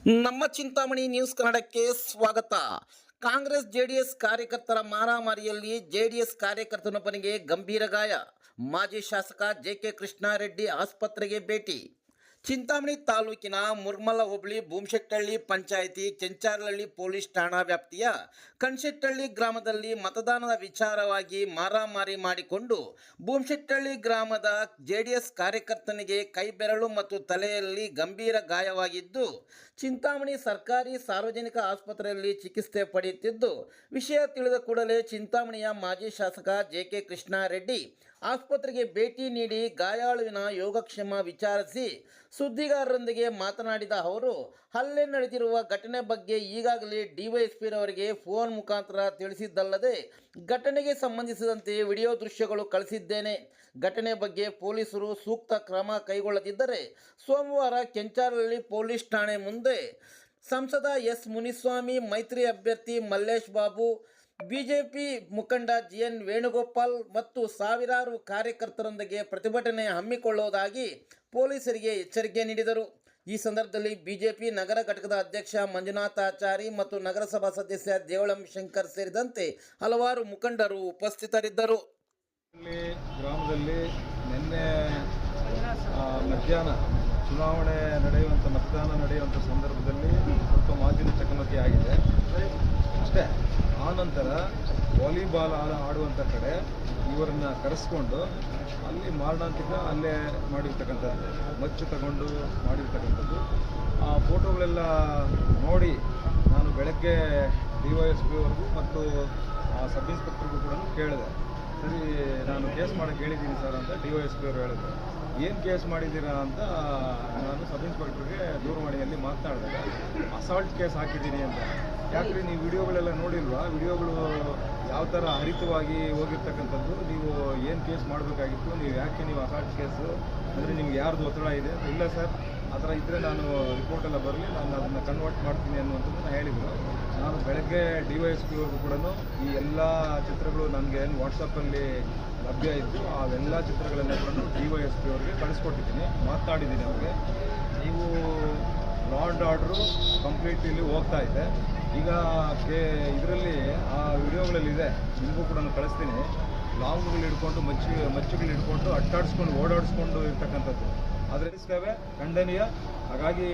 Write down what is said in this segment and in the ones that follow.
ನಮ್ಮ ಚಿಂತಾಮಣಿ ನ್ಯೂಸ್ ಕನ್ನಡಕ್ಕೆ ಸ್ವಾಗತ. ಕಾಂಗ್ರೆಸ್ ಜೆಡಿಎಸ್ ಕಾರ್ಯಕರ್ತರ ಮಾರಾಮಾರಿಯಲ್ಲಿ ಜೆಡಿಎಸ್ ಕಾರ್ಯಕರ್ತನೊಬ್ಬನಿಗೆ ಗಂಭೀರ ಗಾಯ. ಮಾಜಿ ಶಾಸಕ ಜೆ.ಕೆ. ಕೃಷ್ಣಾರೆಡ್ಡಿ ಆಸ್ಪತ್ರೆಗೆ ಭೇಟಿ. ಚಿಂತಾಮಣಿ ತಾಲೂಕಿನ ಮುರ್ಮಲ ಹೋಬಳಿ ಭೂಮಶೆಟ್ಟಹಳ್ಳಿ ಪಂಚಾಯಿತಿ ಕೆಂಚಾರಹಳ್ಳಿ ಪೊಲೀಸ್ ಠಾಣಾ ವ್ಯಾಪ್ತಿಯ ಕಣಶೆಟ್ಟಹಳ್ಳಿ ಗ್ರಾಮದಲ್ಲಿ ಮತದಾನದ ವಿಚಾರವಾಗಿ ಮಾರಾಮಾರಿ ಮಾಡಿಕೊಂಡು ಭೂಮಶೆಟ್ಟಹಳ್ಳಿ ಗ್ರಾಮದ ಜೆಡಿಎಸ್ ಕಾರ್ಯಕರ್ತನಿಗೆ ಕೈಬೆರಳು ಮತ್ತು ತಲೆಯಲ್ಲಿ ಗಂಭೀರ ಗಾಯವಾಗಿದ್ದು ಚಿಂತಾಮಣಿ ಸರ್ಕಾರಿ ಸಾರ್ವಜನಿಕ ಆಸ್ಪತ್ರೆಯಲ್ಲಿ ಚಿಕಿತ್ಸೆ ಪಡೆಯುತ್ತಿದ್ದು, ವಿಷಯ ತಿಳಿದ ಕೂಡಲೇ ಚಿಂತಾಮಣಿಯ ಮಾಜಿ ಶಾಸಕ ಜೆ.ಕೆ. ಕೃಷ್ಣಾರೆಡ್ಡಿ ಆಸ್ಪತ್ರೆಗೆ ಭೇಟಿ ನೀಡಿ ಗಾಯಾಳುವಿನ ಯೋಗಕ್ಷೇಮ ವಿಚಾರಿಸಿ ಸುದ್ದಿಗಾರರೊಂದಿಗೆ ಮಾತನಾಡಿದ ಅವರು, ಹಲ್ಲೆ ನಡೆದಿರುವ ಘಟನೆ ಬಗ್ಗೆ ಈಗಾಗಲೇ ಡಿವೈಎಸ್ಪಿರವರಿಗೆ ಫೋನ್ ಮುಖಾಂತರ ತಿಳಿಸಿದ್ದಲ್ಲದೆ ಘಟನೆಗೆ ಸಂಬಂಧಿಸಿದಂತೆ ವಿಡಿಯೋ ದೃಶ್ಯಗಳು ಕಳಿಸಿದ್ದೇನೆ. ಘಟನೆ ಬಗ್ಗೆ ಪೊಲೀಸರು ಸೂಕ್ತ ಕ್ರಮ ಕೈಗೊಳ್ಳದಿದ್ದರೆ ಸೋಮವಾರ ಕೆಂಚಾರಹಳ್ಳಿ ಪೊಲೀಸ್ ಠಾಣೆ ಮುಂದೆ ಸಂಸದ ಎಸ್. ಮುನಿಸ್ವಾಮಿ, ಮೈತ್ರಿ ಅಭ್ಯರ್ಥಿ ಮಲ್ಲೇಶ್ ಬಾಬು, ಬಿಜೆಪಿ ಮುಖಂಡ ಜಿ.ಎನ್. ವೇಣುಗೋಪಾಲ್ ಮತ್ತು ಸಾವಿರಾರು ಕಾರ್ಯಕರ್ತರೊಂದಿಗೆ ಪ್ರತಿಭಟನೆ ಹಮ್ಮಿಕೊಳ್ಳುವುದಾಗಿ ಪೊಲೀಸರಿಗೆ ಎಚ್ಚರಿಕೆ ನೀಡಿದರು. ಈ ಸಂದರ್ಭದಲ್ಲಿ ಬಿಜೆಪಿ ನಗರ ಘಟಕದ ಅಧ್ಯಕ್ಷ ಮಂಜುನಾಥಾಚಾರಿ ಮತ್ತು ನಗರಸಭಾ ಸದಸ್ಯ ದೇವಳಂ ಶಂಕರ್ ಸೇರಿದಂತೆ ಹಲವಾರು ಮುಖಂಡರು ಉಪಸ್ಥಿತರಿದ್ದರು. ಗ್ರಾಮದಲ್ಲಿ ನಿನ್ನೆ ಮಧ್ಯಾಹ್ನ ಚುನಾವಣೆ ನಡೆಯುವಂಥ ಮತದಾನ ನಡೆಯುವಂಥ ಸಂದರ್ಭದಲ್ಲಿ ಸ್ವಲ್ಪ ಮಾತಿನ ಚಕಮಕಿ ಆಗಿದೆ ಅಷ್ಟೇ. ಆನಂತರ ವಾಲಿಬಾಲ್ ಆಡುವಂಥ ಕಡೆ ಇವರನ್ನು ಕರೆಸ್ಕೊಂಡು ಅಲ್ಲಿ ಮಾರಣಾಂತಿಕ ಅಲ್ಲೇ ಮಾಡಿರ್ತಕ್ಕಂಥದ್ದು, ಮಚ್ಚು ತಗೊಂಡು ಮಾಡಿರ್ತಕ್ಕಂಥದ್ದು. ಆ ಫೋಟೋಗಳೆಲ್ಲ ನೋಡಿ ನಾನು ಬೆಳಗ್ಗೆ ಡಿವೈಎಸ್ಪಿ ಅವ್ರಿಗೂ ಮತ್ತು ಸಬ್ ಇನ್ಸ್ಪೆಕ್ಟರ್ಗೂ ಕೂಡ ಕೇಳಿದೆ. ಸರಿ, ನಾನು ಕೇಸ್ ಮಾಡೋಕ್ಕೆ ಹೇಳಿದ್ದೀನಿ ಸರ್ ಅಂತ ಡಿವೈಎಸ್ಪಿ ಅವರು ಹೇಳಿದ್ರು. ಏನು ಕೇಸ್ ಮಾಡಿದ್ದೀರಾ ಅಂತ ನಾನು ಸಬ್ ಇನ್ಸ್ಪೆಕ್ಟರ್ಗೆ ದೂರವಾಣಿಯಲ್ಲಿ ಮಾತನಾಡಿದಾಗ ಅಸಾಲ್ಟ್ ಕೇಸ್ ಹಾಕಿದ್ದೀನಿ ಅಂತ. ಯಾಕ್ರಿ ನೀವು ವಿಡಿಯೋಗಳೆಲ್ಲ ನೋಡಿಲ್ವಾ? ವಿಡಿಯೋಗಳು ಯಾವ ಥರ ಹರಿತವಾಗಿ ಹೋಗಿರ್ತಕ್ಕಂಥದ್ದು, ನೀವು ಏನು ಕೇಸ್ ಮಾಡಬೇಕಾಗಿತ್ತು, ಯಾಕೆ ನೀವು ಅಸಾಲ್ಟ್ ಕೇಸು ಅಂದರೆ ನಿಮ್ಗೆ ಯಾರ್ದು ಒತ್ತಡ ಇದೆ? ಇಲ್ಲ ಸರ್, ಆ ಥರ ಇದ್ದರೆ ನಾನು ರಿಪೋರ್ಟೆಲ್ಲ ಬರಲಿ, ನಾನು ಅದನ್ನು ಕನ್ವರ್ಟ್ ಮಾಡ್ತೀನಿ ಅನ್ನುವಂಥದ್ದನ್ನು ಹೇಳಿದರು. ನಾನು ಬೆಳಗ್ಗೆ ಡಿವೈಎಸ್ಪಿ ಅವ್ರಿಗೂ ಕೂಡ ಈ ಎಲ್ಲ ಚಿತ್ರಗಳು ನನಗೆ ಏನು ವಾಟ್ಸಪ್ಪಲ್ಲಿ ಲಭ್ಯ ಇದ್ದು ಅವೆಲ್ಲ ಚಿತ್ರಗಳನ್ನು ಕೂಡ ಡಿವೈಎಸ್ಪಿ ಅವ್ರಿಗೆ ಕಳಿಸ್ಕೊಟ್ಟಿದ್ದೀನಿ, ಮಾತಾಡಿದ್ದೀನಿ ಅವ್ರಿಗೆ. ನೀವು ಲಾ ಆ್ಯಂಡ್ ಆರ್ಡ್ರು ಕಂಪ್ಲೀಟ್ ಇಲ್ಲಿ ಹೋಗ್ತಾ ಇದೆ. ಈಗ ಇದರಲ್ಲಿ ಆ ವಿಡಿಯೋಗಳಲ್ಲಿದೆ, ನಿಮಗೂ ಕೂಡ ಕಳಿಸ್ತೀನಿ. ಲಾಂಗ್ಗಳು ಹಿಡ್ಕೊಂಡು ಮಚ್ಚುಗಳು ಹಿಡ್ಕೊಂಡು ಅಟ್ಟಾಡಿಸ್ಕೊಂಡು ಓಡಾಡಿಸ್ಕೊಂಡು ಇರ್ತಕ್ಕಂಥದ್ದು ಅದರಿಸ್ತೇವೆ, ಖಂಡನೀಯ. ಹಾಗಾಗಿ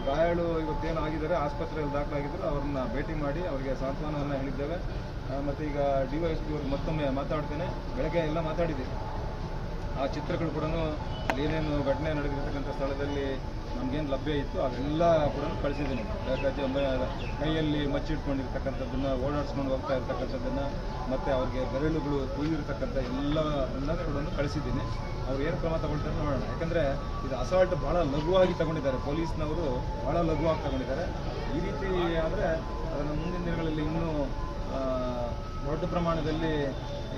ಗಾಯಾಳು ಇವತ್ತೇನು ಆಗಿದ್ದಾರೆ ಆಸ್ಪತ್ರೆಯಲ್ಲಿ ದಾಖಲಾಗಿದ್ದರು, ಅವ್ರನ್ನ ಭೇಟಿ ಮಾಡಿ ಅವರಿಗೆ ಸಾಂತ್ವನವನ್ನು ಹೇಳಿದ್ದೇವೆ. ಮತ್ತು ಈಗ ಡಿವೈಎಸ್ಪಿ ಅವ್ರಿಗೆ ಮತ್ತೊಮ್ಮೆ ಮಾತಾಡ್ತೇನೆ. ಬೆಳಗ್ಗೆ ಎಲ್ಲ ಮಾತಾಡಿದ್ದೀವಿ. ಆ ಚಿತ್ರಗಳು ಕೂಡ ಏನೇನು ಘಟನೆ ನಡೆದಿರ್ತಕ್ಕಂಥ ಸ್ಥಳದಲ್ಲಿ ನಮಗೇನು ಲಭ್ಯ ಇತ್ತು ಅವೆಲ್ಲ ಕೂಡ ಕಳಿಸಿದ್ದೀನಿ. ಕೈಯಲ್ಲಿ ಮಚ್ಚಿಟ್ಕೊಂಡಿರ್ತಕ್ಕಂಥದ್ದನ್ನು, ಓಡಾಡಿಸ್ಕೊಂಡು ಹೋಗ್ತಾ ಇರ್ತಕ್ಕಂಥದ್ದನ್ನು, ಮತ್ತು ಅವ್ರಿಗೆ ಬೆರಳುಗಳು ತುಳಿದಿರ್ತಕ್ಕಂಥ ಎಲ್ಲವನ್ನ ಕೂಡ ಕಳಿಸಿದ್ದೀನಿ. ಅವ್ರು ಏನು ಕ್ರಮ ತಗೊಳ್ತಾರೆ ನೋಡೋಣ. ಯಾಕಂದರೆ ಇದು ಅಸಾಲ್ಟ್ ಭಾಳ ಲಘುವಾಗಿ ತಗೊಂಡಿದ್ದಾರೆ, ಪೊಲೀಸ್ನವರು ಭಾಳ ಲಘುವಾಗಿ ತಗೊಂಡಿದ್ದಾರೆ. ಈ ರೀತಿ ಆದರೆ ಅದನ್ನು ಮುಂದಿನ ದಿನಗಳಲ್ಲಿ ಇನ್ನೂ ದೊಡ್ಡ ಪ್ರಮಾಣದಲ್ಲಿ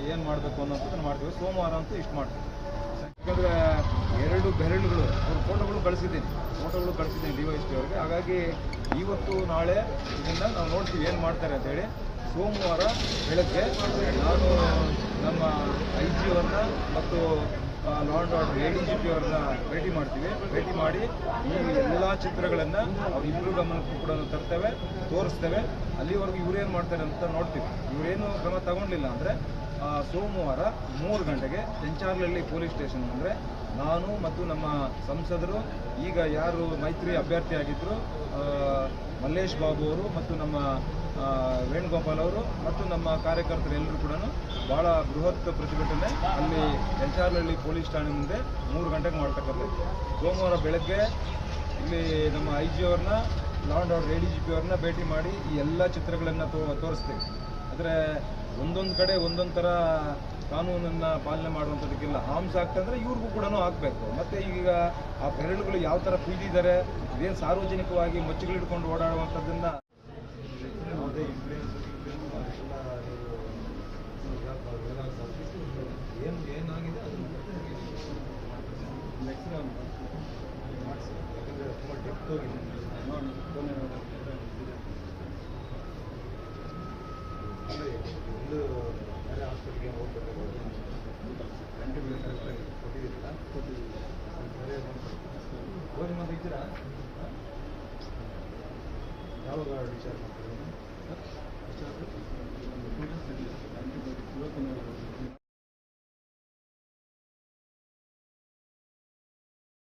ಏನು ಮಾಡಬೇಕು ಅನ್ನೋಂಥದ್ದನ್ನು ಮಾಡ್ತೀವಿ. ಸೋಮವಾರ ಅಂತೂ ಇಷ್ಟು ಮಾಡ್ತೀವಿ. ಯಾಕಂದರೆ 2 ಬೆರಳುಗಳು ಅವ್ರ ಫೋಟೋಗಳು ಕಳಿಸಿದ್ದೀನಿ ಡಿವೈಎಸ್ಪಿ ಅವ್ರಿಗೆ. ಹಾಗಾಗಿ ಇವತ್ತು ನಾಳೆ ಇದನ್ನು ನಾವು ನೋಡ್ತೀವಿ ಏನು ಮಾಡ್ತಾರೆ ಅಂತೇಳಿ. ಸೋಮವಾರ ಬೆಳಗ್ಗೆ ನಾನು ನಮ್ಮ IG ಅವ್ರನ್ನ ಮತ್ತು ಲಾ ಆ್ಯಂಡ್ ಆರ್ಡರ್ ADGP ಅವ್ರನ್ನ ಭೇಟಿ ಮಾಡ್ತೀವಿ. ಭೇಟಿ ಮಾಡಿ ಈ ಎಲ್ಲ ಚಿತ್ರಗಳನ್ನು ಅವರಿಬ್ಬರು ಗಮನಕ್ಕೂ ಕೂಡ ತರ್ತೇವೆ, ತೋರಿಸ್ತೇವೆ. ಅಲ್ಲಿವರೆಗೂ ಇವರೇನು ಮಾಡ್ತಾರೆ ಅಂತ ನೋಡ್ತೀವಿ. ಇವರೇನು ಕ್ರಮ ತಗೊಂಡಿಲ್ಲ ಅಂದರೆ ಸೋಮವಾರ 3 ಗಂಟೆಗೆ ಕೆಂಚಾರಹಳ್ಳಿ ಪೊಲೀಸ್ ಸ್ಟೇಷನ್ ಅಂದರೆ ನಾನು ಮತ್ತು ನಮ್ಮ ಸಂಸದರು, ಈಗ ಯಾರು ಮೈತ್ರಿ ಅಭ್ಯರ್ಥಿಯಾಗಿದ್ದರು ಮಲ್ಲೇಶ್ ಬಾಬು ಅವರು ಮತ್ತು ನಮ್ಮ ವೇಣುಗೋಪಾಲ್ ಅವರು ಮತ್ತು ನಮ್ಮ ಕಾರ್ಯಕರ್ತರು ಎಲ್ಲರೂ ಕೂಡ ಭಾಳ ಬೃಹತ್ ಪ್ರತಿಭಟನೆ ಅಲ್ಲಿ ಕೆಂಚಾರಹಳ್ಳಿ ಪೊಲೀಸ್ ಠಾಣೆ ಮುಂದೆ 3 ಗಂಟೆಗೆ ಮಾಡ್ತಕ್ಕಂಥದ್ದು. ಸೋಮವಾರ ಬೆಳಗ್ಗೆ ಇಲ್ಲಿ ನಮ್ಮ IG ಅವ್ರನ್ನ, ಲಾ ಆ್ಯಂಡ್ ಆರ್ಡರ್ ADGP ಅವ್ರನ್ನ ಭೇಟಿ ಮಾಡಿ ಈ ಎಲ್ಲ ಚಿತ್ರಗಳನ್ನು ತೋರಿಸ್ತೀವಿ. ಆದರೆ ಒಂದೊಂದು ಕಡೆ ಒಂದೊಂದು ಥರ ಕಾನೂನನ್ನು ಪಾಲನೆ ಮಾಡುವಂಥದ್ದಕ್ಕೆಲ್ಲ ಹಾಮ್ಸ್ ಆಗ್ತಂದರೆ ಇವ್ರಿಗೂ ಕೂಡ ಆಗಬೇಕು. ಮತ್ತು ಈಗ ಆ ಬೆರಳುಗಳು ಯಾವ ಥರ ಕುಯ್ದಿದ್ದಾರೆ, ಇದೇನು ಸಾರ್ವಜನಿಕವಾಗಿ ಮಚ್ಚುಗಳು ಹಿಡ್ಕೊಂಡು ಓಡಾಡುವಂಥದ್ದನ್ನು ಏನಾಗಿದೆ ಅದನ್ನು ನೆಕ್ಸ್ಟ್ ಮಾಡಿಸಿ. ಯಾಕಂದರೆ ತುಂಬ ಡೆಪ್ತ್ ಹೋಗಿದೆ ನೋಡಿ. ಒಂದು ಬೇರೆ ಹಾಸ್ಪಿಟ್ಲಿಗೆ ಹೋಗ್ಬೇಕು, ಕೊಟ್ಟಿದ್ದೀರಾ? ಬೇರೆ ಹೋಗಿ ಮತ್ತೆ ಇದ್ದೀರಾ? ಯಾವಾಗ ವಿಚಾರ ಮಾಡ್ತಾರೆ?